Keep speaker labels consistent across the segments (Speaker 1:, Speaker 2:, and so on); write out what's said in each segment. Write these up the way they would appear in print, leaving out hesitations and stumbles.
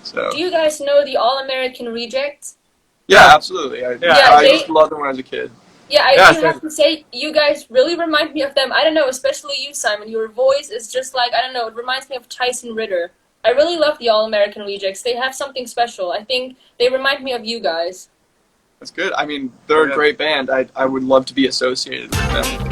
Speaker 1: So.
Speaker 2: Do you guys know the All-American Rejects?
Speaker 1: Yeah, absolutely. I just loved them when I was a kid.
Speaker 2: Yeah, I do have to say, you guys really remind me of them. I don't know, especially you, Simon. Your voice is just like, I don't know, it reminds me of Tyson Ritter. I really love the All-American Rejects. They have something special. I think they remind me of you guys.
Speaker 1: That's good. I mean, they're a great band. I would love to be associated with them.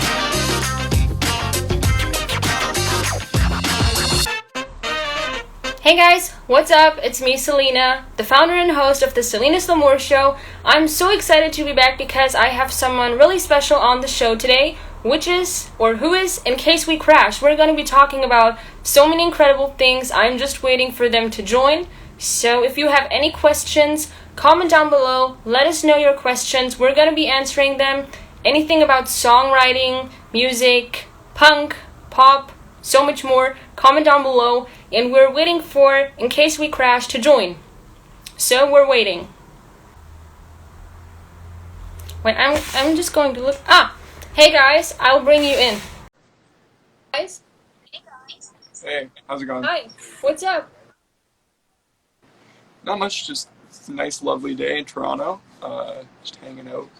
Speaker 2: Hey guys, what's up? It's me, Selena, the founder and host of the Selena Slamour Show. I'm so excited to be back because I have someone really special on the show today, who is Incase We Crash. We're going to be talking about so many incredible things. I'm just waiting for them to join. So if you have any questions, comment down below. Let us know your questions. We're going to be answering them. Anything about songwriting, music, punk, pop, so much more. Comment down below. And we're waiting for Incase We Crash to join. So we're waiting. Wait, I'm just going to look. Hey guys, I'll bring you in. Guys?
Speaker 1: Hey, how's it going?
Speaker 2: Hi, what's up?
Speaker 1: Not much, just it's a nice, lovely day in Toronto. Just hanging out.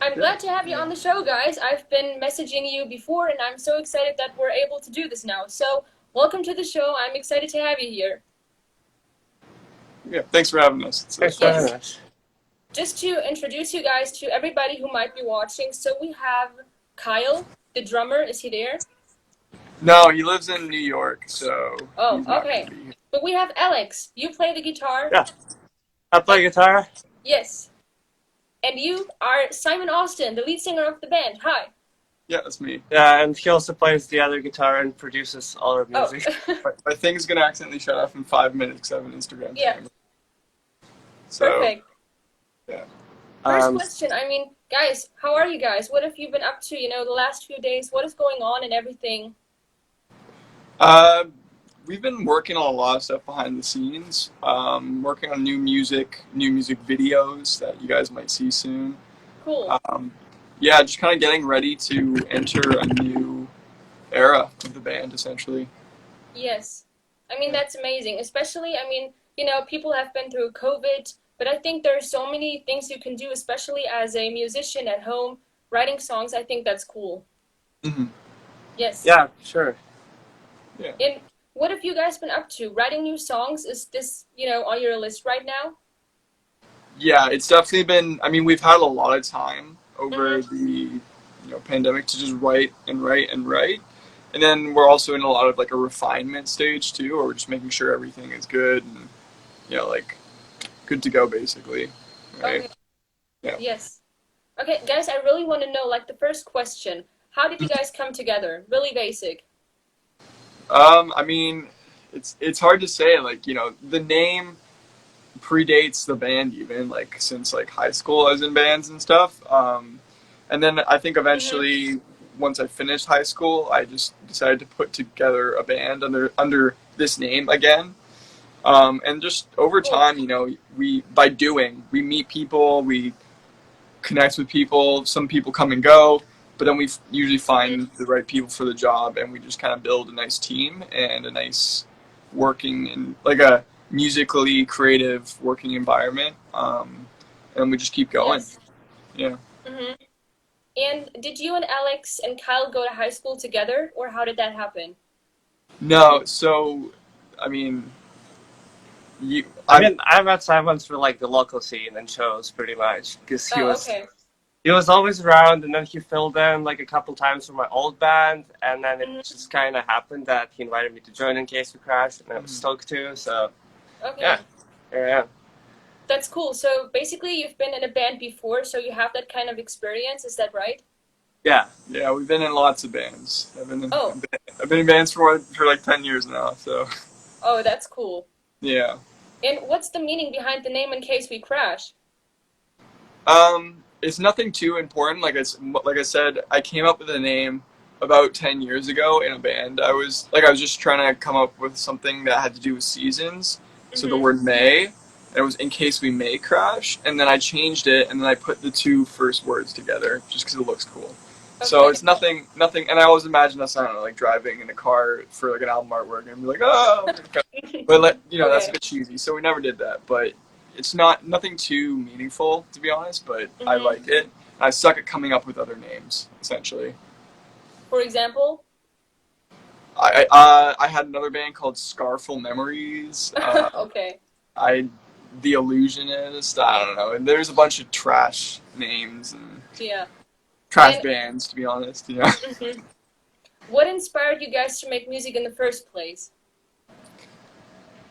Speaker 2: I'm glad to have you on the show, guys. I've been messaging you before, and I'm so excited that we're able to do this now. So, welcome to the show. I'm excited to have you here.
Speaker 1: Yeah, thanks for having us.
Speaker 3: Thanks for having us.
Speaker 2: Just to introduce you guys to everybody who might be watching, so we have Kyle, the drummer. Is he there?
Speaker 1: No, he lives in New York, so.
Speaker 2: Oh, okay. But we have Alex. You play the guitar?
Speaker 3: Yeah. I play guitar?
Speaker 2: Yes. And you are Simon Austin, the lead singer of the band. Hi.
Speaker 1: Yeah, that's me.
Speaker 3: Yeah, and he also plays the other guitar and produces all our music.
Speaker 1: My thing's gonna accidentally shut off in 5 minutes because I have an Instagram.
Speaker 2: Yeah.
Speaker 1: So,
Speaker 2: perfect.
Speaker 1: Yeah.
Speaker 2: First question, I mean, guys, how are you guys? What have you been up to, the last few days? What is going on and everything?
Speaker 1: We've been working on a lot of stuff behind the scenes. Working on new music videos that you guys might see soon.
Speaker 2: Cool.
Speaker 1: Yeah, just kind of getting ready to enter a new era of the band, essentially.
Speaker 2: Yes. I mean, that's amazing. Especially, I mean, people have been through COVID, but I think there are so many things you can do, especially as a musician at home, writing songs. I think that's cool.
Speaker 1: Mm-hmm.
Speaker 2: Yes.
Speaker 3: Yeah, sure.
Speaker 1: Yeah.
Speaker 2: And what have you guys been up to? Writing new songs? Is this, on your list right now?
Speaker 1: Yeah, it's definitely been, I mean, we've had a lot of time over the pandemic to just write and write and write. And then we're also in a lot of like a refinement stage too, where we're just making sure everything is good and, good to go basically. Right?
Speaker 2: Okay.
Speaker 1: Yeah.
Speaker 2: Yes. Okay, guys, I really want to know, like, the first question. How did you guys come together? Really basic.
Speaker 1: I mean, it's hard to say, like, the name predates the band even, like, since, like, high school I was in bands and stuff. And then I think eventually, once I finished high school, I just decided to put together a band under this name again. And just over time, we meet people, we connect with people, some people come and go, but then we usually find the right people for the job, and we just kind of build a nice team and a nice working and like a musically creative working environment, and we just keep going.
Speaker 2: Yes.
Speaker 1: Yeah.
Speaker 2: Mm-hmm. And did you and Alex and Kyle go to high school together, or how did that happen?
Speaker 1: No, so, I mean,
Speaker 3: I met Simon through like the local scene and shows pretty much because he was always around, and then he filled in like a couple times for my old band, and then it just kind of happened that he invited me to join Incase We Crash, and I was stoked to. So yeah, here I am.
Speaker 2: That's cool. So basically, you've been in a band before, so you have that kind of experience. Is that right?
Speaker 1: Yeah, we've been in lots of bands. I've been in bands for like 10 years now. So.
Speaker 2: Oh, that's cool.
Speaker 1: Yeah.
Speaker 2: And what's the meaning behind the name Incase We Crash?
Speaker 1: It's nothing too important. Like I said, I came up with a name about 10 years ago in a band. I was just trying to come up with something that had to do with seasons. So the word May, and it was In Case We May Crash, and then I changed it, and then I put the two first words together just because it looks cool. Okay. So it's nothing, and I always imagine us, I don't know, like driving in a car for like an album artwork and be like, oh, but that's a
Speaker 2: Okay.
Speaker 1: bit cheesy, so we never did that. But it's nothing too meaningful, to be honest. But I
Speaker 2: Mm-hmm.
Speaker 1: like it. I suck at coming up with other names, essentially.
Speaker 2: For example?
Speaker 1: I had another band called Scarful Memories.
Speaker 2: Okay.
Speaker 1: I The Illusionist. I don't know. And there's a bunch of trash names and
Speaker 2: Yeah.
Speaker 1: trash
Speaker 2: And
Speaker 1: bands, to be honest. Yeah.
Speaker 2: mhm. What inspired you guys to make music in the first place?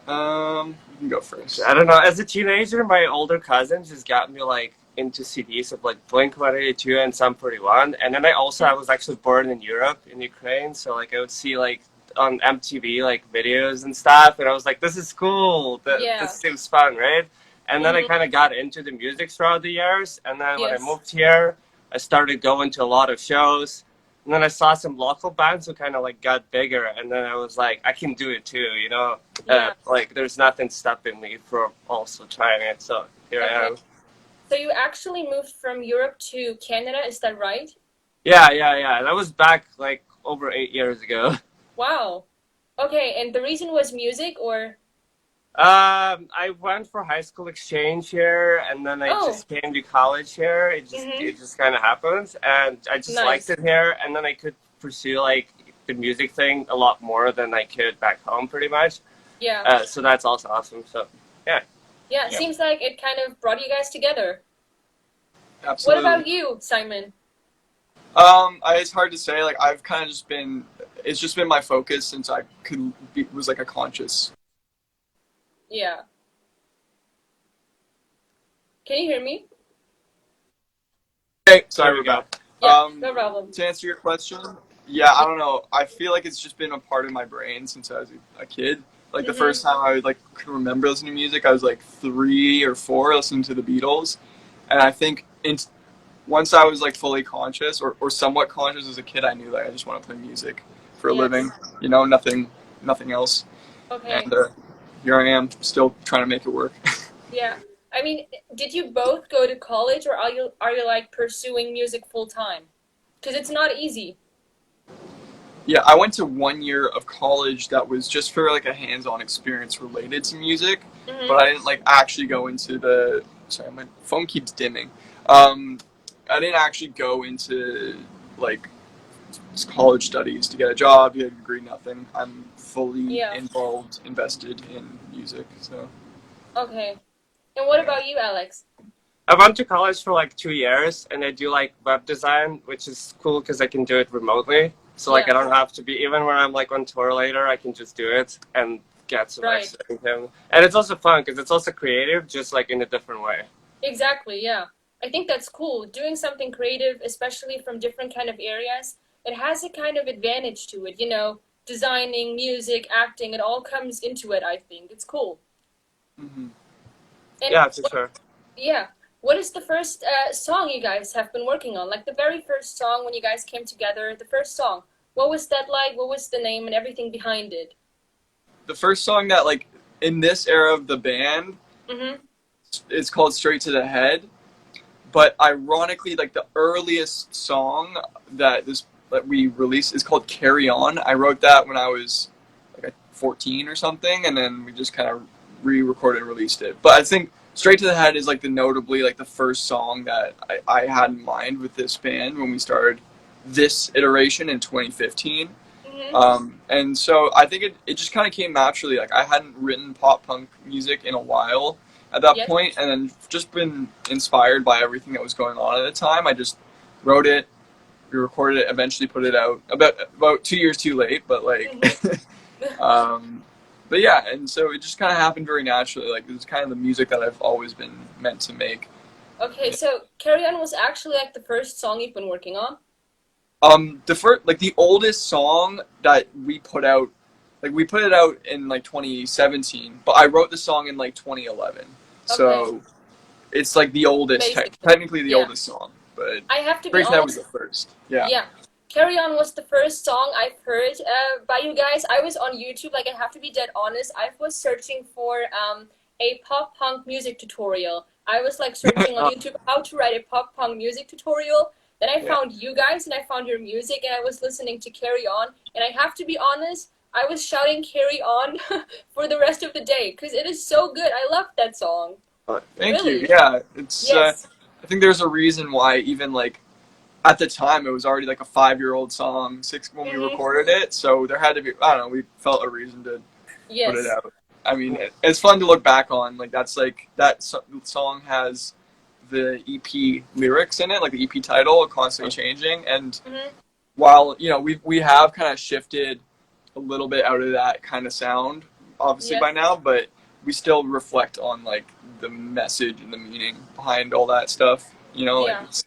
Speaker 1: You can go first.
Speaker 3: I don't know. As a teenager, my older cousins just got me like into CDs of like Blink-182 and Sum 41, and then I was actually born in Europe, in Ukraine, so like I would see like on MTV like videos and stuff, and I was like, this is cool.
Speaker 2: Yeah.
Speaker 3: This seems fun, right? And then I
Speaker 2: Mm-hmm.
Speaker 3: kind of got into the music throughout the years, and then when I
Speaker 2: Yes.
Speaker 3: moved here, I started going to a lot of shows. And then I saw some local bands who kind of like got bigger, and then I was like, I can do it too, you know.
Speaker 2: Yeah.
Speaker 3: Like there's nothing stopping me from also trying it. So here I
Speaker 2: Okay.
Speaker 3: am.
Speaker 2: So you actually moved from Europe to Canada, is that right?
Speaker 3: Yeah. That was back like over 8 years ago.
Speaker 2: Wow. Okay, and the reason was music or?
Speaker 3: I went for high school exchange here, and then I
Speaker 2: Oh.
Speaker 3: just came to college here.
Speaker 2: Mm-hmm.
Speaker 3: It just kind of happened, and I just liked
Speaker 2: Nice.
Speaker 3: it here. And then I could pursue like the music thing a lot more than I could back home, pretty much.
Speaker 2: Yeah.
Speaker 3: So that's also awesome. So yeah.
Speaker 2: Yeah, it
Speaker 1: Yeah.
Speaker 2: seems like it kind of brought you guys together. What
Speaker 1: Absolutely.
Speaker 2: about you, Simon?
Speaker 1: It's hard to say. Like I've kind of just been. It's just been my focus since I was like a conscious.
Speaker 2: Yeah. Can you hear me?
Speaker 1: Hey,
Speaker 3: There
Speaker 1: sorry,
Speaker 3: we
Speaker 1: we're
Speaker 3: go.
Speaker 1: back.
Speaker 2: Yeah, no problem.
Speaker 1: To answer your question, yeah, I don't know. I feel like it's just been a part of my brain since I was a kid. Like the
Speaker 2: Mm-hmm.
Speaker 1: first time I like could remember listening to music, I was like 3 or 4, listening to the Beatles, and I think once I was like fully conscious or somewhat conscious as a kid, I knew that I just want to play music for a living.
Speaker 2: Yes.
Speaker 1: Nothing else.
Speaker 2: Okay.
Speaker 1: And here I am, still trying to make it work.
Speaker 2: Yeah. I mean, did you both go to college or are you like pursuing music full time? Because it's not easy.
Speaker 1: Yeah, I went to 1 year of college that was just for like a hands-on experience related to music, but
Speaker 2: Mm-hmm.
Speaker 1: I didn't like actually go into the. Sorry, my phone keeps dimming. Um, I didn't actually go into like college studies to get a job, get a degree, nothing. I'm fully
Speaker 2: Yeah.
Speaker 1: involved, invested in music. So
Speaker 2: Okay. And what about you, Alex?
Speaker 3: I went to college for like 2 years, and I do like web design, which is cool because I can do it remotely. So like
Speaker 2: Yeah.
Speaker 3: I don't have to be even when I'm like on tour later, I can just do it and get some
Speaker 2: Right.
Speaker 3: extra income. And it's also fun because it's also creative, just like in a different way.
Speaker 2: Exactly, yeah. I think that's cool. Doing something creative, especially from different kind of areas, it has a kind of advantage to it, designing, music, acting, it all comes into it, I think. It's cool.
Speaker 1: hmm
Speaker 2: And
Speaker 3: Yeah, for sure.
Speaker 2: yeah, what is the first song you guys have been working on? Like the very first song when you guys came together, the first song. What was that like? What was the name and everything behind it?
Speaker 1: the first song that like in this era of the band
Speaker 2: Mm-hmm.
Speaker 1: is called "Straight to the Head." But ironically, like the earliest song that we released is called "Carry On." I wrote that when I was like 14 or something, and then we just kind of re-recorded and released it. But I think "Straight to the Head" is like the notably like the first song that I had in mind with this band when we started this iteration in 2015.
Speaker 2: Mm-hmm.
Speaker 1: And so I think it just kind of came naturally. Like I hadn't written pop punk music in a while at that
Speaker 2: Yes.
Speaker 1: point, and then just been inspired by everything that was going on at the time. I just wrote it, we recorded it, eventually put it out about 2 years too late, but like,
Speaker 2: Mm-hmm.
Speaker 1: um, but yeah, and so it just kind of happened very naturally. Like it was kind of the music that I've always been meant to make.
Speaker 2: Okay, so Carry On was actually like the first song you've been working on?
Speaker 1: The first, like the oldest song that we put out, like we put it out in like 2017, but I wrote the song in like 2011.
Speaker 2: Okay.
Speaker 1: So it's like the oldest,
Speaker 2: Basically.
Speaker 1: technically the
Speaker 2: Yeah.
Speaker 1: oldest song, but
Speaker 2: I have to be
Speaker 1: Straight to That was
Speaker 2: honest.
Speaker 1: the first. Yeah.
Speaker 2: Yeah. Carry On was the first song I've heard by you guys. I was on YouTube, like I have to be dead honest. I was searching for a pop punk music tutorial. I was like searching on YouTube how to write a pop punk music tutorial. Then I
Speaker 1: Yeah.
Speaker 2: found you guys and I found your music and I was listening to Carry On. And I have to be honest, I was shouting "Carry On" for the rest of the day because it is so good. I love that song.
Speaker 1: Thank you.
Speaker 2: Really?
Speaker 1: Yeah, it's.
Speaker 2: Yes.
Speaker 1: I think there's a reason why even like at the time it was already like a 5-year-old song when we
Speaker 2: Mm-hmm.
Speaker 1: recorded it. So there had to be. I don't know. We felt a reason to put it
Speaker 2: Yes.
Speaker 1: out. I mean, it's fun to look back on. Like that's like song has the EP lyrics in it, like the EP title, constantly changing. And
Speaker 2: Mm-hmm.
Speaker 1: while we have kind of shifted a little bit out of that kind of sound, obviously by
Speaker 2: Yes.
Speaker 1: now, but we still reflect on like the message and the meaning behind all that stuff. Like
Speaker 2: Yeah.
Speaker 1: it's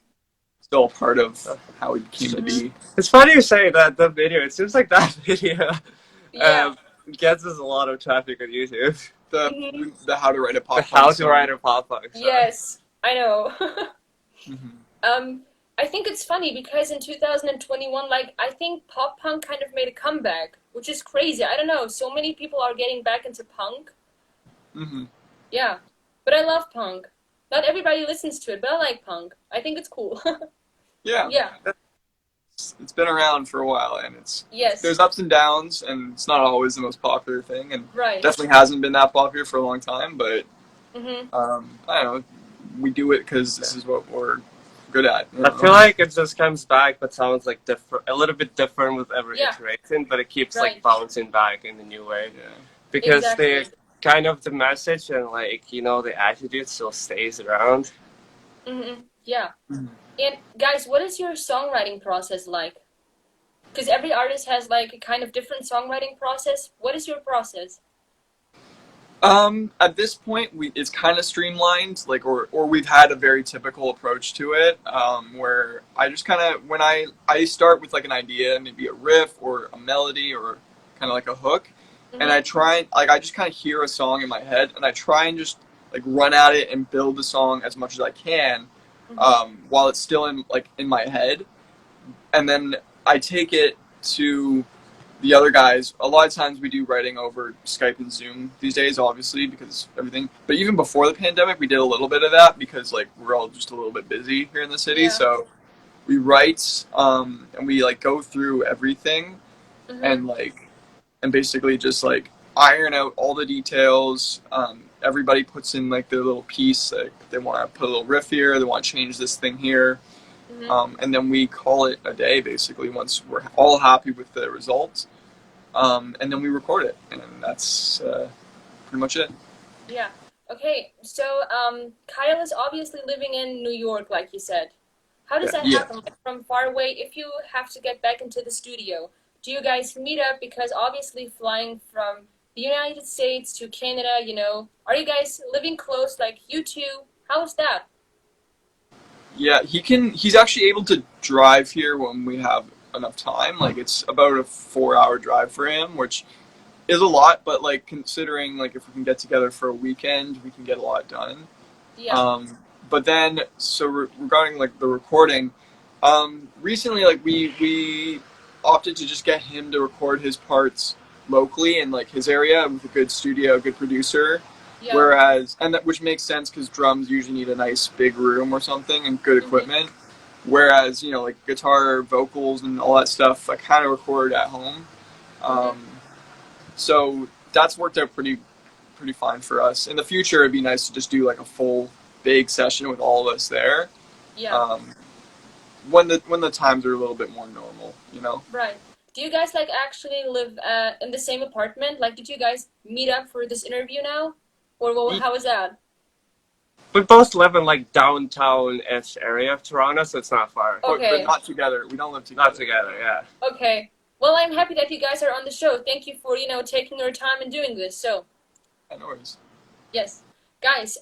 Speaker 1: still a part of how we came to
Speaker 2: Mm-hmm.
Speaker 1: be.
Speaker 3: It's funny you say that the video. It seems like that video
Speaker 2: Yeah.
Speaker 3: gets us a lot of traffic on YouTube.
Speaker 1: The
Speaker 2: Mm-hmm.
Speaker 1: the how to write a
Speaker 3: The
Speaker 1: pop
Speaker 3: how
Speaker 1: punk
Speaker 3: to write
Speaker 1: song.
Speaker 3: a pop punk song.
Speaker 2: Yes, I know.
Speaker 1: Mm-hmm.
Speaker 2: I think it's funny because in 2021, like, I think pop punk kind of made a comeback, which is crazy. I don't know. So many people are getting back into punk.
Speaker 1: Mm-hmm.
Speaker 2: Yeah. But I love punk. Not everybody listens to it, but I like punk. I think it's cool.
Speaker 1: Yeah.
Speaker 2: Yeah.
Speaker 1: It's been around for a while, and
Speaker 2: Yes.
Speaker 1: there's ups and downs, and it's not always the most popular thing, and
Speaker 2: Right.
Speaker 1: definitely hasn't been that popular for a long time. But
Speaker 2: Mm-hmm.
Speaker 1: I don't know, we do it because this is what we're good at.
Speaker 3: I feel like it just comes back, but sounds like different, a little bit different with every
Speaker 2: Yeah.
Speaker 3: iteration, but it keeps
Speaker 2: Right.
Speaker 3: like bouncing back in a new way
Speaker 1: Yeah.
Speaker 3: because
Speaker 2: Exactly.
Speaker 3: they kind of the message and like the attitude still stays around.
Speaker 2: Mm-hmm. Yeah.
Speaker 1: Mhm.
Speaker 2: And guys, what is your songwriting process like? Because every artist has like a kind of different songwriting process. What is your process?
Speaker 1: At this point, it's kind of streamlined, like, or we've had a very typical approach to it, where I just kind of when I start with like an idea, maybe a riff or a melody or kind of like a hook, and I
Speaker 2: Mm-hmm.
Speaker 1: try like I just kind of hear a song in my head, and I try and just like run at it and build the song as much as I can,
Speaker 2: Mm-hmm.
Speaker 1: while it's still in my head, and then I take it to the other guys. A lot of times we do writing over Skype and Zoom these days, obviously, because everything. But even before the pandemic, we did a little bit of that because like we're all just a little bit busy here in the city.
Speaker 2: Yeah.
Speaker 1: So we write, and we like go through everything
Speaker 2: Mm-hmm.
Speaker 1: and basically just like iron out all the details. Everybody puts in like their little piece. Like they want to put a little riff here. They want to change this thing here.
Speaker 2: Mm-hmm.
Speaker 1: And then we call it a day basically once we're all happy with the results, and then we record it, and that's pretty much it.
Speaker 2: Yeah. Okay. So, Kyle is obviously living in New York, like you said. How does that
Speaker 1: Yeah.
Speaker 2: happen? Like, from far away, if you have to get back into the studio, do you guys meet up? Because obviously, flying from the United States to Canada, are you guys living close, like you two? How is that?
Speaker 1: Yeah, he's actually able to drive here when we have enough time. Like it's about a 4-hour drive for him, which is a lot, but like considering like if we can get together for a weekend, we can get a lot done.
Speaker 2: Yeah.
Speaker 1: But then, so regarding like the recording, recently like we opted to just get him to record his parts locally in like his area with a good studio, a good producer.
Speaker 2: Yeah.
Speaker 1: Whereas, which makes sense because drums usually need a nice big room or something and good equipment. Whereas like guitar, vocals, and all that stuff, I kind of record at home. Um, so that's worked out pretty fine for us. In the future, it'd be nice to just do like a full big session with all of us there.
Speaker 2: Yeah.
Speaker 1: When the times are a little bit more normal.
Speaker 2: Right. Do you guys like actually live in the same apartment? Like, did you guys meet up for this interview now, or how is that?
Speaker 3: We both live in like downtown-ish area of Toronto, so it's not far.
Speaker 2: Okay.
Speaker 1: But not together. We don't live together.
Speaker 3: Not together, yeah.
Speaker 2: Okay. Well, I'm happy that you guys are on the show. Thank you for taking your time and doing this. So.
Speaker 1: No worries.
Speaker 2: Yes, guys.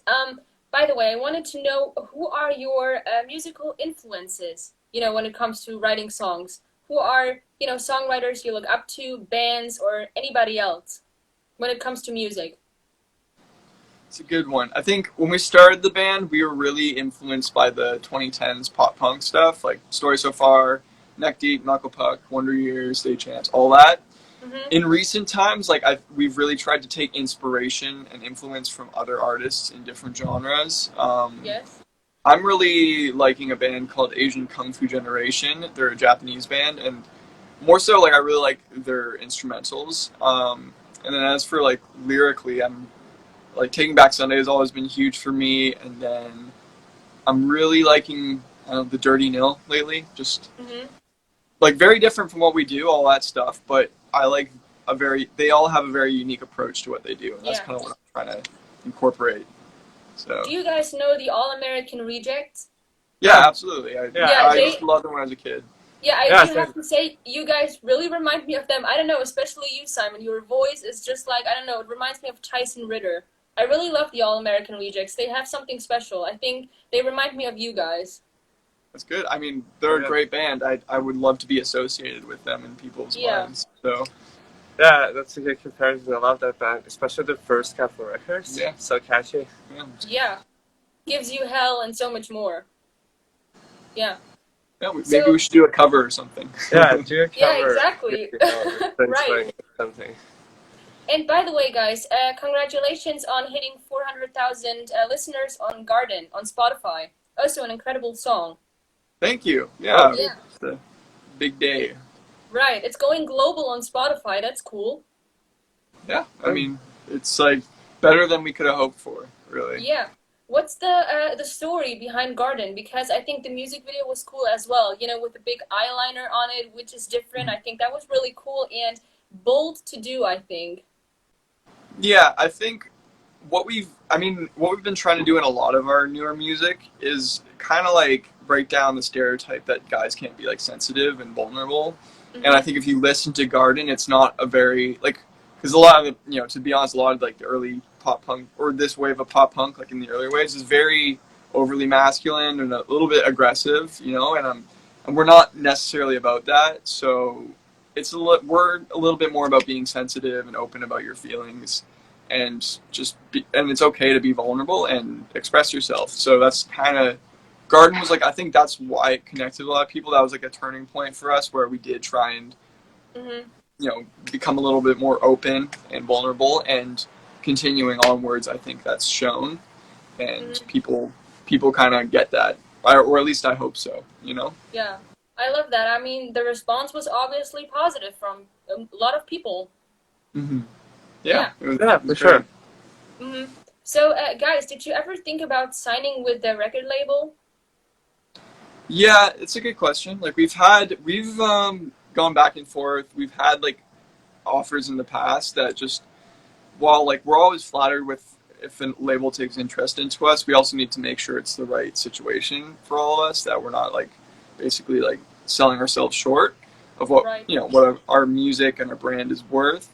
Speaker 2: By the way, I wanted to know who are your musical influences. When it comes to writing songs, who are songwriters you look up to, bands, or anybody else when it comes to music.
Speaker 1: It's a good one. I think when we started the band, we were really influenced by the 2010s pop punk stuff, like Story So Far, Neck Deep, Knuckle Puck, Wonder Years, Stay Chance, all that.
Speaker 2: Mm-hmm.
Speaker 1: In recent times, like we've really tried to take inspiration and influence from other artists in different genres.
Speaker 2: Yes.
Speaker 1: I'm really liking a band called Asian Kung Fu Generation. They're a Japanese band, and more so like I really like their instrumentals. And then as for like lyrically, I'm like Taking Back Sunday has always been huge for me, and then I'm really liking the Dirty Nil lately. Just like very different from what we do, all that stuff. But I like they all have a very unique approach to what they do, and that's kind of what I'm trying to incorporate. So.
Speaker 2: Do you guys know the All American Rejects?
Speaker 1: Yeah, absolutely. I used to love them when I was a kid.
Speaker 2: Yeah, I do have to say, you guys really remind me of them. I don't know, especially you, Simon. Your voice is just like, I don't know, it reminds me of Tyson Ritter. I really love the All American Rejects. They have something special. I think they remind me of you guys.
Speaker 1: That's good. I mean, they're a great band. I would love to be associated with them in people's minds. So.
Speaker 3: Yeah, that's a good comparison. I love that band, especially the first couple records. Yeah. So catchy.
Speaker 2: Yeah. Gives you hell and so much more. Yeah.
Speaker 1: Yeah, maybe we should do a cover or something.
Speaker 3: Yeah, do a cover.
Speaker 2: Yeah, exactly.
Speaker 3: Right. Something.
Speaker 2: And by the way, guys, congratulations on hitting 400,000 listeners on Garden on Spotify. Also an incredible song.
Speaker 1: Thank you. Yeah. It's a big day.
Speaker 2: Right. It's going global on Spotify. That's cool.
Speaker 1: Yeah. I mean, it's like better than we could have hoped for, really.
Speaker 2: Yeah. What's the story behind Garden? Because I think the music video was cool as well. You know, with the big eyeliner on it, which is different. I think that was really cool and bold to do, I think.
Speaker 1: Yeah, I think what we've been trying to do in a lot of our newer music is kind of like break down the stereotype that guys can't be like sensitive and vulnerable. And I think if you listen to Garden, it's not a very like, because a lot of the, to be honest, a lot of like the early pop punk or this wave of pop punk, like in the earlier waves, is very overly masculine and a little bit aggressive, and we're not necessarily about that. So we're a little bit more about being sensitive and open about your feelings, and and it's okay to be vulnerable and express yourself. So that's kind of Garden was like, I think that's why it connected with a lot of people. That was like a turning point for us where we did try and become a little bit more open and vulnerable, and continuing onwards, I think that's shown, and people kind of get that, or at least I hope so.
Speaker 2: Yeah, I love that. I mean, the response was obviously positive from a lot of people.
Speaker 1: Yeah,
Speaker 3: for sure.
Speaker 2: So, guys, did you ever think about signing with the record label?
Speaker 1: Yeah, it's a good question. Like we've gone back and forth. We've had like offers in the past that just, while like we're always flattered with if a label takes interest into us, we also need to make sure it's the right situation for all of us, that we're not like basically like selling ourselves short of what what our music and our brand is worth.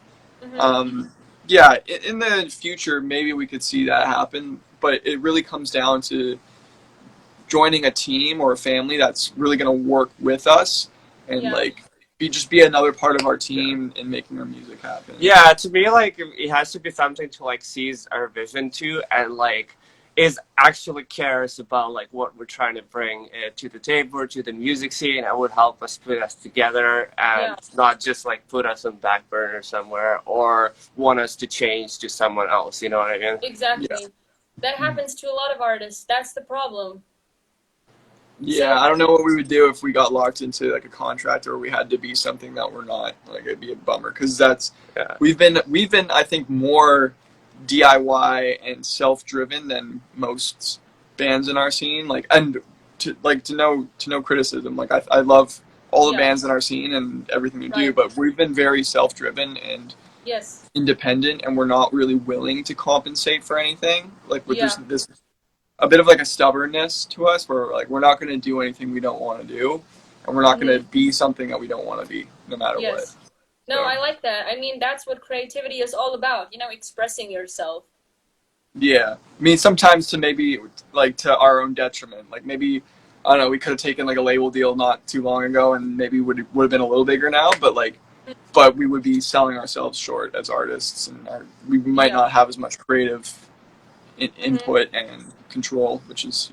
Speaker 1: Yeah, in the future maybe we could see that happen, but it really comes down to joining a team or a family that's really going to work with us and like be another part of our team in making our music happen.
Speaker 3: Yeah, to me, like, it has to be something to like seize our vision to, and like is actually cares about like what we're trying to bring to the table, to the music scene, and would help us put us together, and not just like put us on back burner somewhere or want us to change to someone else. You know what I mean?
Speaker 2: Exactly. That happens to a lot of artists. That's the problem.
Speaker 1: Yeah, I don't know what we would do if we got locked into like a contract or we had to be something that we're not. Like it'd be a bummer, because that's we've been I think more DIY and self-driven than most bands in our scene. Like, and to no criticism. Like I love all the bands in our scene and everything we do, but we've been very self-driven and independent, and we're not really willing to compensate for anything. Like with this a bit of like a stubbornness to us, where like we're not going to do anything we don't want to do, and we're not going to be something that we don't want to be, no matter what.
Speaker 2: No, I like that. I mean, that's what creativity is all about, expressing yourself.
Speaker 1: Yeah, I mean, sometimes to maybe like to our own detriment. Like maybe, I don't know, we could have taken like a label deal not too long ago, and maybe would have been a little bigger now, but we would be selling ourselves short as artists, and we might not have as much creative input and control, which is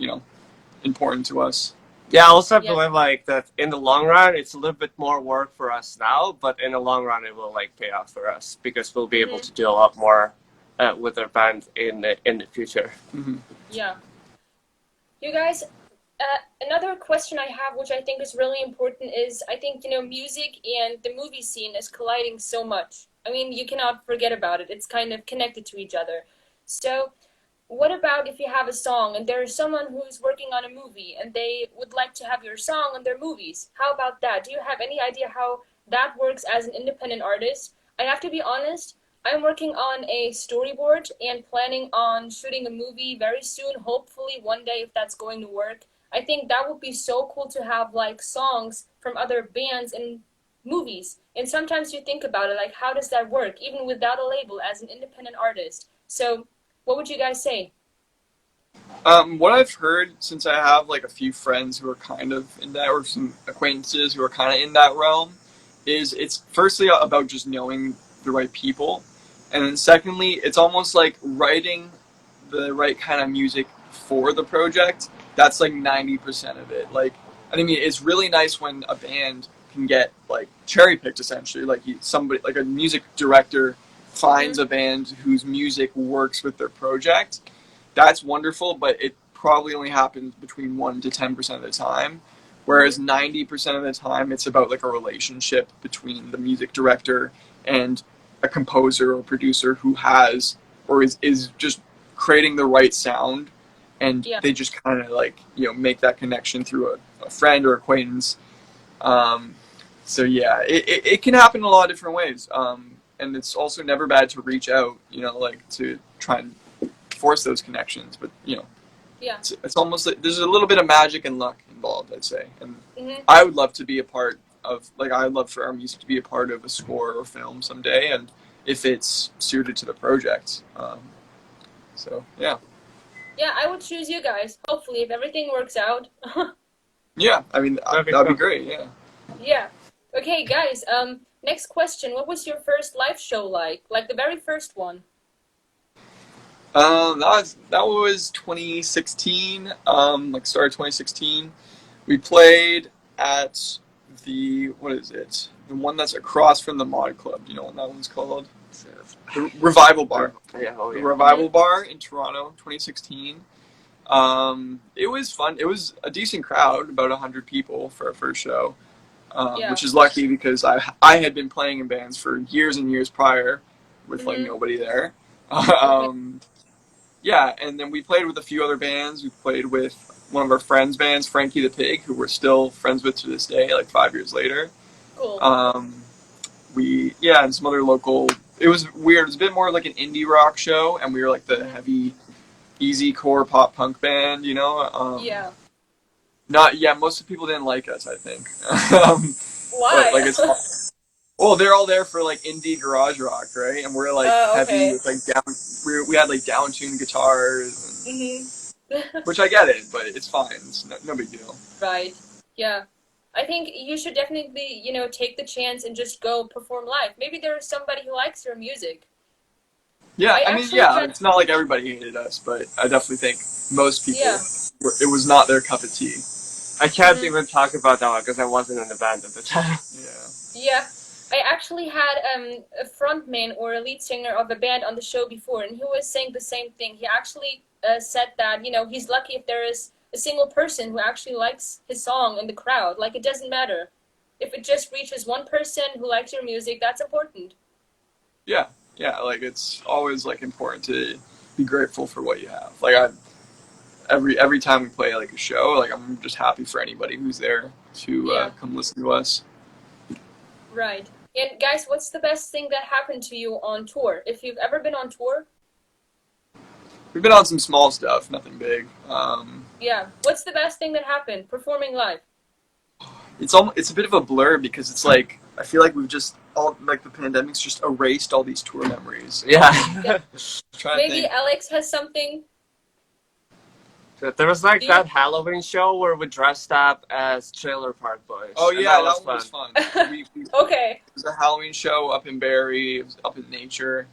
Speaker 1: important to us.
Speaker 3: Yeah, I also believe like that in the long run it's a little bit more work for us now, but in the long run it will like pay off for us, because we'll be able to do a lot more with our band in the future.
Speaker 2: Yeah. You guys, Another question I have, which I think is really important, is I think, music and the movie scene is colliding so much. I mean, you cannot forget about it. It's kind of connected to each other. So, what about if you have a song and there is someone who's working on a movie and they would like to have your song on their movies? How about that? Do you have any idea how that works as an independent artist? I have to be honest, I'm working on a storyboard and planning on shooting a movie very soon, hopefully one day if that's going to work. I think that would be so cool to have like songs from other bands in movies. And sometimes you think about it, like how does that work, even without a label as an independent artist? So what would you guys say?
Speaker 1: What I've heard, since I have like a few friends who are kind of in that, or some acquaintances who are kind of in that realm, is it's firstly about just knowing the right people, and then secondly, it's almost like writing the right kind of music for the project. That's like 90% of it. Like, I mean, it's really nice when a band can get like cherry picked essentially. Like somebody, like a music director, finds
Speaker 2: Mm-hmm.
Speaker 1: a band whose music works with their project. That's wonderful, but it probably only happens between 1 to 10% of the time. Whereas
Speaker 2: Mm-hmm.
Speaker 1: 90% of the time, it's about like a relationship between the music director and a composer or producer who has or is just creating the right sound, and
Speaker 2: Yeah.
Speaker 1: they just kind of like make that connection through a friend or acquaintance. Um, so yeah, it can happen in a lot of different ways, and it's also never bad to reach out, like to try and force those connections. But
Speaker 2: Yeah.
Speaker 1: it's almost like there's a little bit of magic and luck involved, I'd say. And
Speaker 2: Mm-hmm.
Speaker 1: I would love to be a part of, like, I'd love for our music to be a part of a score or film someday, and if it's suited to the project. So yeah,
Speaker 2: Yeah, I would choose you guys. Hopefully, if everything works out.
Speaker 1: yeah. I mean,
Speaker 3: That'd be
Speaker 1: that'd be
Speaker 3: cool.
Speaker 1: great. Yeah.
Speaker 2: Yeah. Okay, guys. Next question. What was your first live show like? Like the very first one?
Speaker 1: That was 2016. Like started 2016. We played at the what is it? The one that's across from the Mod Club. Do you know what that one's called? The Revival Bar.
Speaker 3: Yeah, oh
Speaker 1: The
Speaker 3: yeah.
Speaker 1: Revival Bar in Toronto, 2016. It was fun. It was a decent crowd, about 100 people for our first show,
Speaker 2: Yeah.
Speaker 1: which is lucky because I had been playing in bands for years and years prior, with like
Speaker 2: Mm-hmm.
Speaker 1: nobody there.
Speaker 2: Okay.
Speaker 1: um, yeah, and then we played with a few other bands. We played with one of our friends' bands, Frankie the Pig, who we're still friends with to this day, like 5 years later.
Speaker 2: Cool.
Speaker 1: Um, and some other local. It was weird. It was a bit more like an indie rock show, and we were like the
Speaker 2: Mm-hmm.
Speaker 1: heavy, easy core pop punk band.
Speaker 2: Yeah.
Speaker 1: Not yeah. Most of the people didn't like us, I think. But
Speaker 2: Why?
Speaker 1: like well, they're all there for like indie garage rock, right? And we're like heavy
Speaker 2: Okay.
Speaker 1: with like down. We had like down tuned guitars,
Speaker 2: Mm-hmm.
Speaker 1: which I get it, but it's fine. It's no big deal.
Speaker 2: Right. Yeah. I think you should definitely, take the chance and just go perform live. Maybe there is somebody who likes your music.
Speaker 1: Yeah,
Speaker 2: I
Speaker 1: I mean,
Speaker 2: actually
Speaker 1: yeah,
Speaker 2: had,
Speaker 1: it's not like everybody hated us, but I definitely think most people,
Speaker 2: yeah.
Speaker 1: it was not their cup of tea.
Speaker 3: I can't
Speaker 2: Mm-hmm.
Speaker 3: even talk about that one because I wasn't in the band at the time.
Speaker 1: Yeah.
Speaker 2: Yeah, I actually had a frontman or a lead singer of a band on the show before, and he was saying the same thing. He actually said that he's lucky if there is a single person who actually likes his song in the crowd. Like it doesn't matter if it just reaches one person who likes your music. That's important.
Speaker 1: Yeah, yeah, like it's always like important to be grateful for what you have. Like every time we play like a show, like I'm just happy for anybody who's there to
Speaker 2: Yeah,
Speaker 1: come listen to us.
Speaker 2: right. And guys, what's the best thing that happened to you on tour? If you've ever been on tour,
Speaker 1: We've been on some small stuff, nothing big.
Speaker 2: yeah, what's the best thing that happened performing live?
Speaker 1: It's a bit of a blur because it's like I feel like we've just all like the pandemic's just erased all these tour memories.
Speaker 3: Yeah.
Speaker 2: Yeah.
Speaker 1: Trying to
Speaker 2: Maybe
Speaker 1: think.
Speaker 2: Alex has something.
Speaker 3: There was like
Speaker 2: Do
Speaker 3: that Halloween show where we dressed up as Trailer Park Boys.
Speaker 1: Oh
Speaker 3: and
Speaker 1: yeah,
Speaker 3: that
Speaker 1: that one
Speaker 3: was
Speaker 1: was fun. It
Speaker 2: Okay,
Speaker 1: was a Halloween show up in Barrie. It was up in nature.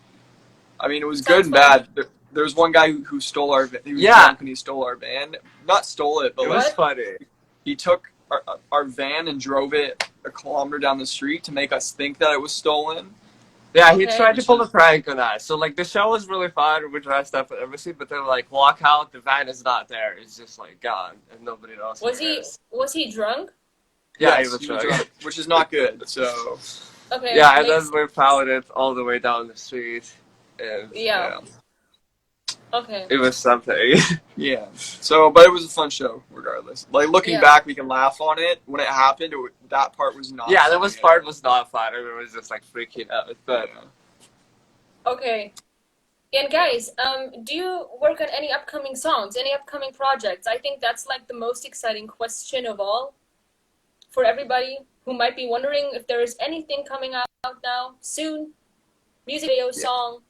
Speaker 1: I mean, it was good
Speaker 2: sounds
Speaker 1: and
Speaker 2: fun.
Speaker 1: bad. There was one guy who stole our. He was
Speaker 3: Yeah,
Speaker 1: drunk and he stole our van. Not stole it, but
Speaker 3: it was
Speaker 1: like
Speaker 2: What?
Speaker 3: funny.
Speaker 1: he took our van and drove it a kilometer down the street to make us think that it was stolen.
Speaker 3: Yeah, he
Speaker 2: Okay.
Speaker 3: tried to pull a prank on us. So like the show was really fun. We dressed up and everything, but then like walk out, the van is not there. It's just like gone, and nobody knows where it is.
Speaker 2: Was he drunk?
Speaker 3: Yeah,
Speaker 1: Yes, he was drunk, which is not good. So
Speaker 2: Okay.
Speaker 3: yeah, and then we followed it all the way down the street, and
Speaker 2: yeah. Okay.
Speaker 3: it was something.
Speaker 1: Yeah. So, but it was a fun show, regardless. Like looking back, we can laugh on it. When it happened, that part was not.
Speaker 3: Yeah, that part was not fun. Everyone was just like freaking out. But
Speaker 2: okay. And guys, do you work on any upcoming songs, any upcoming projects? I think that's like the most exciting question of all for everybody who might be wondering if there is anything coming out now soon, music video, song.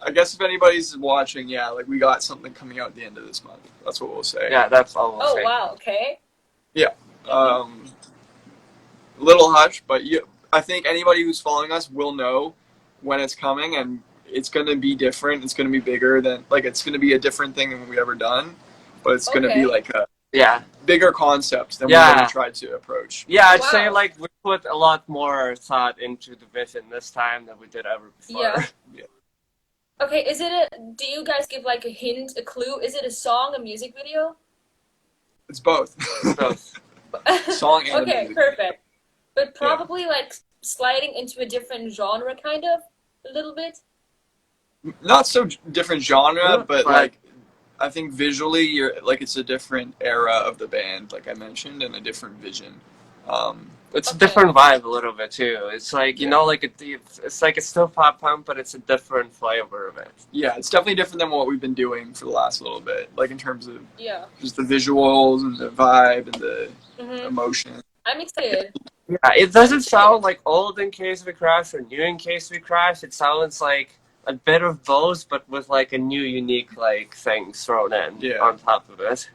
Speaker 1: I guess if anybody's watching, like we got something coming out at the end of this month. That's what we'll say.
Speaker 3: Yeah, that's all we'll say.
Speaker 2: Oh wow, okay.
Speaker 1: Yeah. Little hush, but I think anybody who's following us will know when it's coming, and it's going to be different. It's going to be bigger than, like, it's going to be a different thing than we've ever done, but it's going to be like a bigger concept than we've ever tried to approach.
Speaker 3: Yeah, I'd say like we put a lot more thought into the vision this time than we did ever before.
Speaker 2: Yeah. Okay, do you guys give like a hint, a clue? Is it a song, a music video?
Speaker 1: It's both. Song and
Speaker 2: okay,
Speaker 1: music.
Speaker 2: Perfect. But probably like sliding into a different genre, kind of, a little bit.
Speaker 1: Not so different genre, but like I think visually, it's a different era of the band, like I mentioned, and a different vision.
Speaker 3: It's a different vibe a little bit too. It's like like it's like it's still pop punk, but it's a different flavor of it. Yeah,
Speaker 1: it's definitely different than what we've been doing for the last little bit, like in terms of
Speaker 2: just
Speaker 1: the visuals and the vibe and the emotion.
Speaker 2: I'm excited.
Speaker 3: Yeah, it doesn't sound like old Incase We Crash or new Incase We Crash. It sounds like a bit of both, but with like a new, unique like thing thrown in on top of it.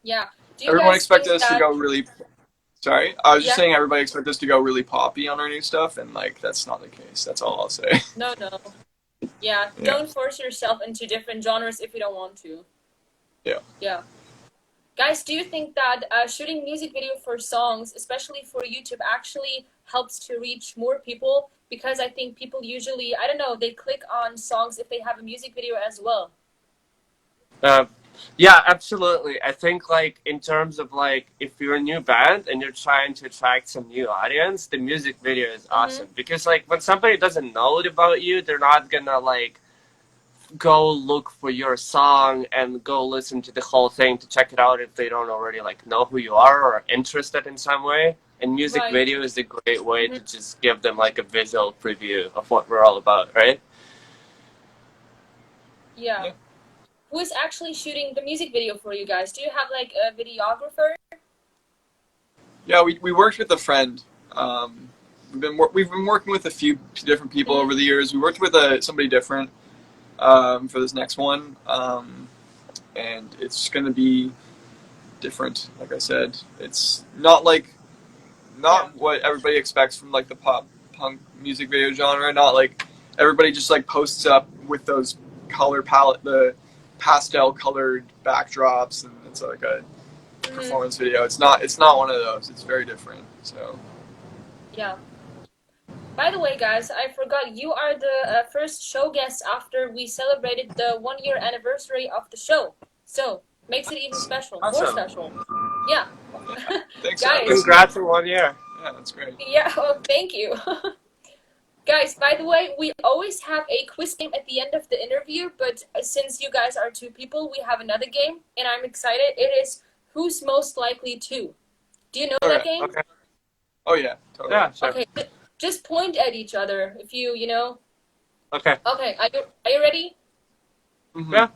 Speaker 2: Yeah.
Speaker 1: Everyone expected us to go really. Sorry, I was just saying everybody expected us to go really poppy on our new stuff, and like that's not the case. That's all I'll say.
Speaker 2: No. Yeah, don't force yourself into different genres if you don't want to. Yeah. Guys, do you think that shooting music video for songs, especially for YouTube, actually helps to reach more people? Because I think people usually, I don't know, they click on songs if they have a music video as well.
Speaker 3: Yeah, absolutely. I think like in terms of like if you're a new band and you're trying to attract some new audience, the music video is awesome. Because like when somebody doesn't know about you, they're not gonna like go look for your song and go listen to the whole thing to check it out if they don't already like know who you are or are interested in some way. And music video is a great way to just give them like a visual preview of what we're all about, right?
Speaker 2: Yeah. Who is actually shooting the music video for you guys? Do you have like a videographer?
Speaker 1: Yeah, we worked with a friend. We've been working with a few different people over the years. We worked with somebody different for this next one, and it's going to be different. Like I said, it's not what everybody expects from like the pop punk music video genre. Not like everybody just like posts up with those color palette, the pastel colored backdrops, and it's like a performance video. It's not one of those. It's very different. So
Speaker 2: yeah. By the way, guys, I forgot, you are the first show guest after we celebrated the 1-year anniversary of the show. So makes it even special, more special. Yeah.
Speaker 1: Thanks,
Speaker 2: guys.
Speaker 3: Congrats on 1 year.
Speaker 1: Yeah, that's great.
Speaker 2: Yeah, well, thank you. Guys, by the way, we always have a quiz game at the end of the interview, but since you guys are 2 people, we have another game, and I'm excited. It is Who's Most Likely To. Do you know that game?
Speaker 3: Okay.
Speaker 1: Oh, yeah. Totally.
Speaker 3: Yeah, sure.
Speaker 2: Okay, just point at each other if you know.
Speaker 3: Okay.
Speaker 2: Okay, are you ready?
Speaker 3: Yeah.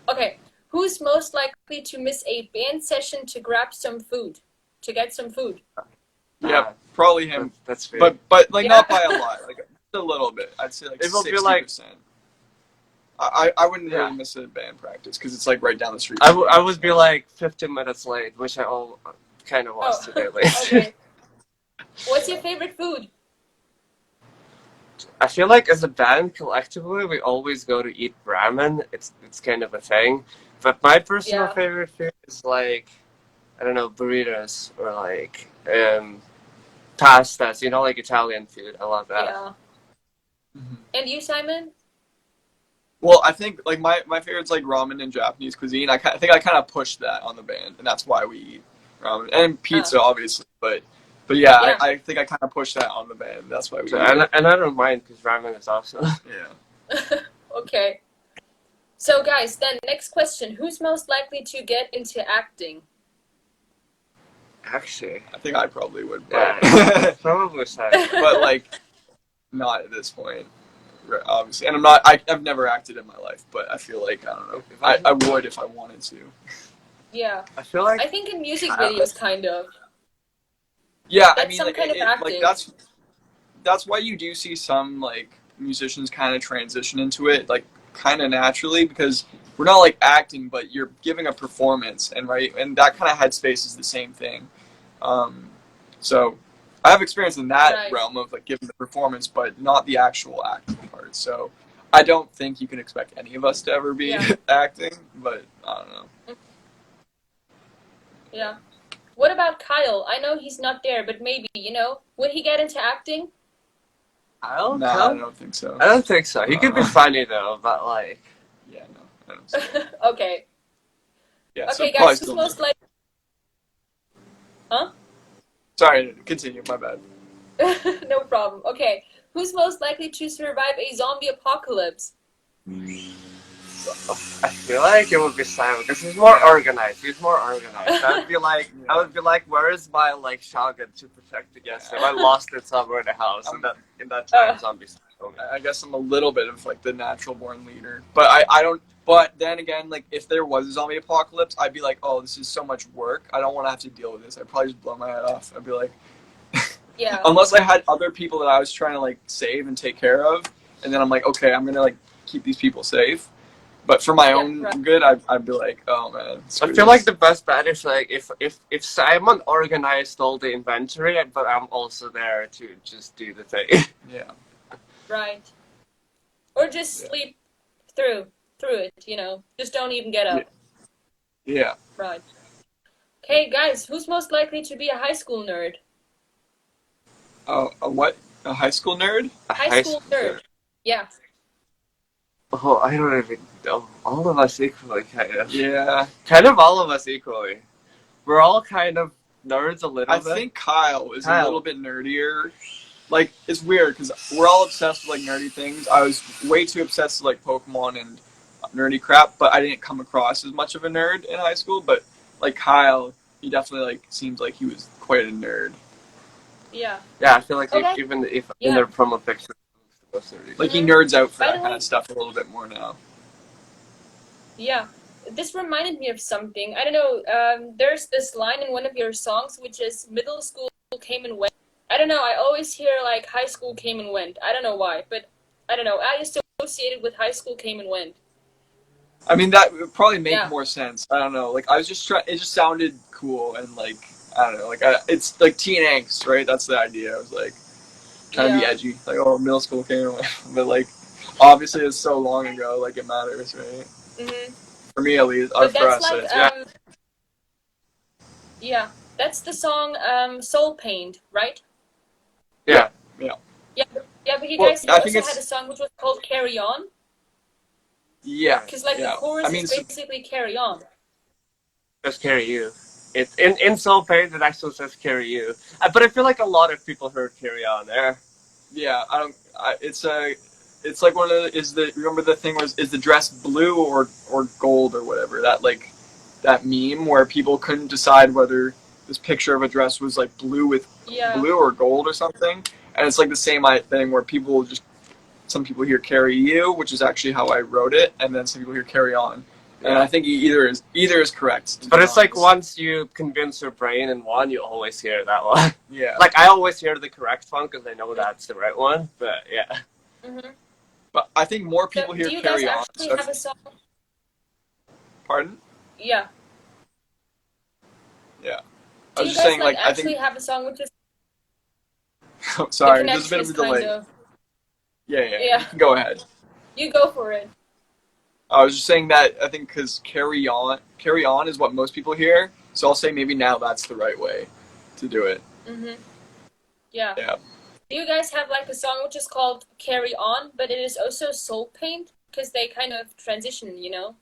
Speaker 2: Okay. Who's most likely to miss a band session to grab some food? To get some food?
Speaker 1: Yeah, probably him.
Speaker 3: That's fair.
Speaker 1: But like not by a lot, like a little bit. I'd say like 60%. I wouldn't really miss a band practice because it's like right down the street.
Speaker 3: I would be like 15 minutes late, which I kind of was today late.
Speaker 2: Okay. What's your favorite food?
Speaker 3: I feel like as a band collectively, we always go to eat ramen. It's kind of a thing. But my personal favorite food is like, I don't know, burritos or like pastas. You know, like Italian food. I love that.
Speaker 2: Yeah.
Speaker 1: Mm-hmm.
Speaker 2: And you, Simon?
Speaker 1: Well, I think like my favorite's like ramen and Japanese cuisine. I think I kind of pushed that on the band, and that's why we eat ramen and pizza, obviously. But yeah,
Speaker 2: Yeah.
Speaker 1: I think I kind of pushed that on the band. That's why we
Speaker 3: So,
Speaker 1: eat it.
Speaker 3: and I don't mind because ramen is awesome.
Speaker 1: Yeah.
Speaker 2: Okay. So, guys, then next question: who's most likely to get into acting?
Speaker 3: Actually,
Speaker 1: I think I probably would, but
Speaker 3: yeah, probably so.
Speaker 1: but like not at this point, obviously. And I've never acted in my life, but I feel like I don't know. I would if I wanted to.
Speaker 2: Yeah.
Speaker 3: I feel like
Speaker 2: I think in music videos, kind of.
Speaker 1: Yeah, I
Speaker 2: That's
Speaker 1: mean,
Speaker 2: some
Speaker 1: like
Speaker 2: kind of acting.
Speaker 1: like that's why you do see some like musicians kind of transition into it, like kind of naturally, because we're not like acting, but you're giving a performance, and that kind of headspace is the same thing. Um, so I have experience in that realm of like giving the performance, but not the actual acting part. So I don't think you can expect any of us to ever be acting, but I don't know.
Speaker 2: Yeah. What about Kyle? I know he's not there, but maybe, would he get into acting?
Speaker 1: I don't think so.
Speaker 3: I don't think so. He could be funny though, but like.
Speaker 1: Yeah, no, I don't see it.
Speaker 2: Okay.
Speaker 1: Yeah,
Speaker 2: okay,
Speaker 1: so
Speaker 2: guys, who's most like? Huh?
Speaker 1: Sorry, continue. My bad.
Speaker 2: No problem. Okay, who's most likely to survive a zombie apocalypse?
Speaker 3: I feel like it would be Simon because he's more organized. He's more organized. I would be like, where is my like shotgun to protect against him? I lost it somewhere in the house, and in that time, zombies.
Speaker 1: I guess I'm a little bit of like the natural born leader, but I don't. But then again, like if there was a zombie apocalypse, I'd be like, oh, this is so much work. I don't want to have to deal with this. I'd probably just blow my head off. I'd be like,
Speaker 2: yeah.
Speaker 1: Unless I had other people that I was trying to like save and take care of, and then I'm like, okay, I'm gonna like keep these people safe. But for my own good, I'd be like, oh man.
Speaker 3: I feel like the best bet is like if Simon organized all the inventory, but I'm also there to just do the thing.
Speaker 1: Yeah.
Speaker 2: Right. Or just sleep through it, Just don't even get up.
Speaker 1: Yeah.
Speaker 2: Right. Okay, guys, who's most likely to be a high school nerd?
Speaker 1: A what? A high school nerd?
Speaker 3: A
Speaker 2: high school nerd. Yeah.
Speaker 3: Oh, I don't even know. All of us equally, kind of.
Speaker 1: Yeah.
Speaker 3: Kind of all of us equally. We're all kind of nerds a little bit.
Speaker 1: I think Kyle is a little bit nerdier. Like, it's weird, because we're all obsessed with, like, nerdy things. I was way too obsessed with, like, Pokemon and nerdy crap, but I didn't come across as much of a nerd in high school. But, like, Kyle, he definitely, like, seems like he was quite a nerd.
Speaker 2: Yeah.
Speaker 3: Yeah, I feel like even if in their promo picture,
Speaker 1: like he nerds out for that kind of stuff a little bit more now.
Speaker 2: Yeah, this reminded me of something. I don't know. There's this line in one of your songs, which is "Middle school came and went." I don't know. I always hear like "High school came and went." I don't know why, but I don't know. I associate it with "High school came and went."
Speaker 1: I mean, that would probably make more sense. I don't know. Like I was just trying. It just sounded cool and like I don't know. Like it's like teen angst, right? That's the idea. I was like trying to be edgy. Like oh, middle school came and went, but like obviously it's so long ago. Like it matters, right?
Speaker 2: Mm-hmm.
Speaker 1: For me at least.
Speaker 2: But that's like yeah, that's the song "Soul Pained," right?
Speaker 3: Yeah.
Speaker 1: Yeah.
Speaker 2: Yeah, but you guys also had a song which was called "Carry On."
Speaker 1: Yeah.
Speaker 2: Because like the chorus is basically "Carry On."
Speaker 3: Just carry you. It's in Soul Pained it actually says "Carry You," but I feel like a lot of people heard "Carry On" there.
Speaker 1: Yeah, it's like one of the remember the thing is the dress blue or gold or whatever, that meme where people couldn't decide whether this picture of a dress was like blue or gold or something, and it's like the same thing where some people hear "carry you," which is actually how I wrote it, and then some people hear "carry on," and I think either is correct.
Speaker 3: But it's like once you convince your brain in one, you always hear that one.
Speaker 1: Yeah.
Speaker 3: Like I always hear the correct one because I know that's the right one. But yeah.
Speaker 2: Mm-hmm.
Speaker 1: But I think more people hear "carry on."
Speaker 2: Do you guys actually have a song?
Speaker 1: Pardon?
Speaker 2: Yeah.
Speaker 1: Yeah.
Speaker 2: Do you guys actually have a song which is?
Speaker 1: Sorry, there's a bit of a delay. Yeah. You can go ahead.
Speaker 2: You go for it.
Speaker 1: I was just saying that I think because carry on is what most people hear, so I'll say maybe now that's the right way to do it.
Speaker 2: Mhm. Yeah.
Speaker 1: Yeah.
Speaker 2: do you guys have like a song which is called Carry On, but it is also Soul Paint? Because they kind of transition, you know?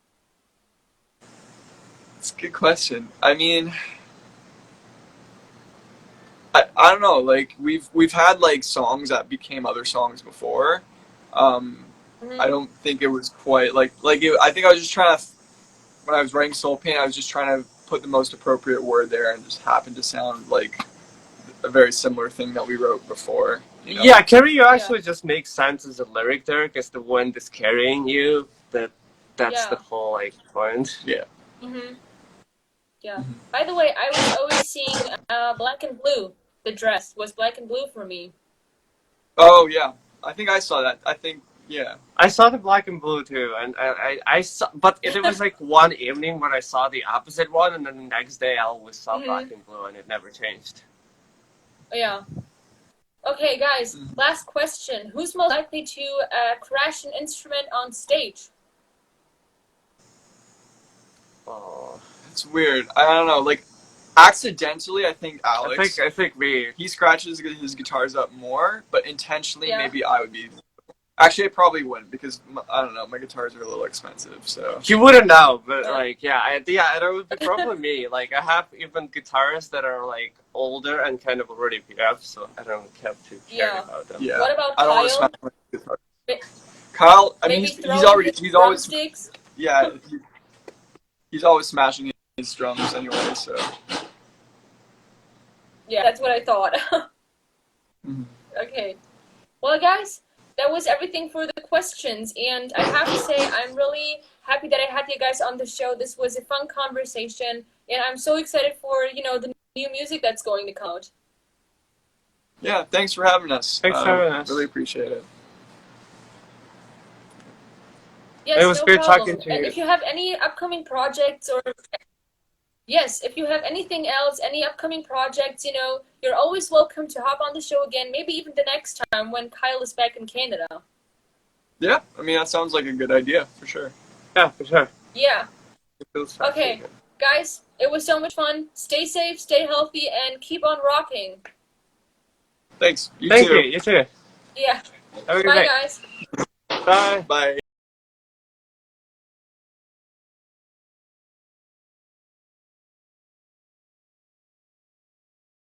Speaker 1: It's a good question. I mean, I don't know. Like we've had like songs that became other songs before. I
Speaker 2: Mm-hmm.
Speaker 1: don't think it was quite I think I was just trying to when I was writing Soul Paint, I was just trying to put the most appropriate word there, and just happened to sound like a very similar thing that we wrote before. You know?
Speaker 3: Yeah, carry you actually just makes sense as a lyric there, because the wind is carrying you. That's the whole like point.
Speaker 1: Yeah.
Speaker 2: Mm-hmm. Yeah. By the way, I was always seeing Black and Blue. The dress was Black and Blue for me.
Speaker 1: Oh yeah, I think I saw that. I think yeah.
Speaker 3: I saw the Black and Blue too, and I saw, but it was like one evening when I saw the opposite one, and then the next day I always saw Black and Blue, and it never changed.
Speaker 2: Yeah. Okay, guys, last question. Who's most likely to crash an instrument on stage?
Speaker 3: Oh,
Speaker 1: It's weird. I don't know. Like, accidentally, I think Alex.
Speaker 3: I think me.
Speaker 1: He scratches his guitars up more, but intentionally,
Speaker 2: Yeah.
Speaker 1: maybe I would be. Actually, I probably wouldn't because I don't know. My guitars are a little expensive, so.
Speaker 3: You wouldn't know, but like, it would be probably me. Like, I have even guitarists that are like older and kind of already beat up, so I don't have to care about them.
Speaker 1: Yeah.
Speaker 2: What about
Speaker 1: I don't
Speaker 2: Kyle?
Speaker 1: want to smash my guitar. Kyle, I mean, he's always. Yeah. He's always smashing his drums anyway, so.
Speaker 2: Yeah, that's what I thought. Okay. Well, guys, that was everything for the questions, and I have to say I'm really happy that I had you guys on the show. This was a fun conversation, and I'm so excited for, the new music that's going to come out.
Speaker 1: Yeah, thanks for having us.
Speaker 3: Thanks for having us.
Speaker 1: Really appreciate it.
Speaker 2: Yes,
Speaker 3: it was
Speaker 2: no
Speaker 3: great
Speaker 2: problem.
Speaker 3: talking to you.
Speaker 2: And if you have any upcoming projects or yes, if you have anything else, any upcoming projects, you're always welcome to hop on the show again, maybe even the next time when Kyle is back in Canada.
Speaker 1: Yeah, I mean, that sounds like a good idea, for sure.
Speaker 3: Yeah, for sure.
Speaker 2: Yeah. Okay, guys, it was so much fun. Stay safe, stay healthy, and keep on rocking.
Speaker 1: Thanks.
Speaker 3: Thank you. You too.
Speaker 2: Yeah.
Speaker 3: Have a good
Speaker 2: Bye,
Speaker 3: day.
Speaker 2: guys.
Speaker 3: Bye.
Speaker 1: Bye.